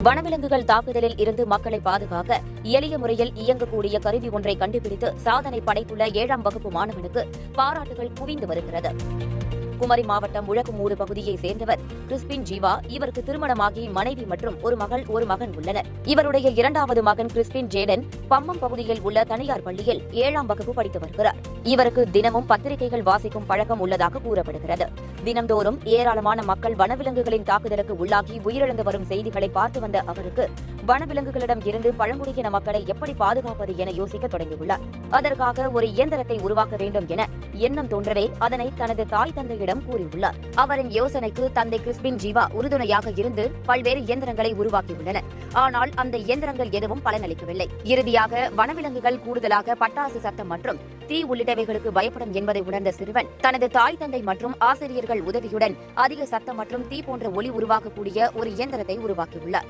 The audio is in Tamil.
வனவிலங்குகள் தாக்குதலில் இருந்து மக்களை பாதுகாக்க எளிய முறையில் இயங்கக்கூடிய கருவி ஒன்றை கண்டுபிடித்து சாதனை படைத்துள்ள 7ஆம் வகுப்பு மாணவனுக்கு பாராட்டுகள் குவிந்து வருகிறது. குமரி மாவட்டம் முழக்குமூடு பகுதியைச் சேர்ந்தவர் கிறிஸ்பின் ஜீவா. இவருக்கு திருமணமாகி மனைவி மற்றும் ஒரு மகள் ஒரு மகன் உள்ளனர். இவருடைய 2வது மகன் கிறிஸ்பின் ஜேடன் பம்மம் பகுதியில் உள்ள தனியார் பள்ளியில் 7ஆம் வகுப்பு படித்து வருகிறார். இவருக்கு தினமும் பத்திரிகைகள் வாசிக்கும் பழக்கம் உள்ளதாக கூறப்படுகிறது. தினந்தோறும் ஏராளமான மக்கள் வனவிலங்குகளின் தாக்குதலுக்கு உள்ளாகி உயிரிழந்து வரும் செய்திகளை பார்த்து வந்த அவருக்கு வனவிலங்குகளிடம் இருந்து பழங்குடியின மக்களை எப்படி பாதுகாப்பது என யோசிக்க தொடங்கியுள்ளார். அதற்காக ஒரு இயந்திரத்தை உருவாக்க வேண்டும் என எண்ணம் தோன்றவே அதனை தனது தாய் தந்தையிடம் கூறியுள்ளார். அவரின் யோசனைக்கு தந்தை கிறிஸ்பின் ஜீவா உறுதுணையாக இருந்து பல்வேறு இயந்திரங்களை உருவாக்கியுள்ளனர். ஆனால் அந்த இயந்திரங்கள் எதுவும் பலனளிக்கவில்லை. இறுதியாக வனவிலங்குகள் கூடுதலாக பட்டாசு சத்தம் மற்றும் தீ உள்ளிட்டவைகளுக்கு பயப்படும் என்பதை உணர்ந்த சிறுவன் தனது தாய் தந்தை மற்றும் ஆசிரியர்கள் உதவியுடன் அதிக சத்தம் மற்றும் தீ போன்ற ஒலி உருவாக்கக்கூடிய ஒரு இயந்திரத்தை உருவாக்கியுள்ளார்.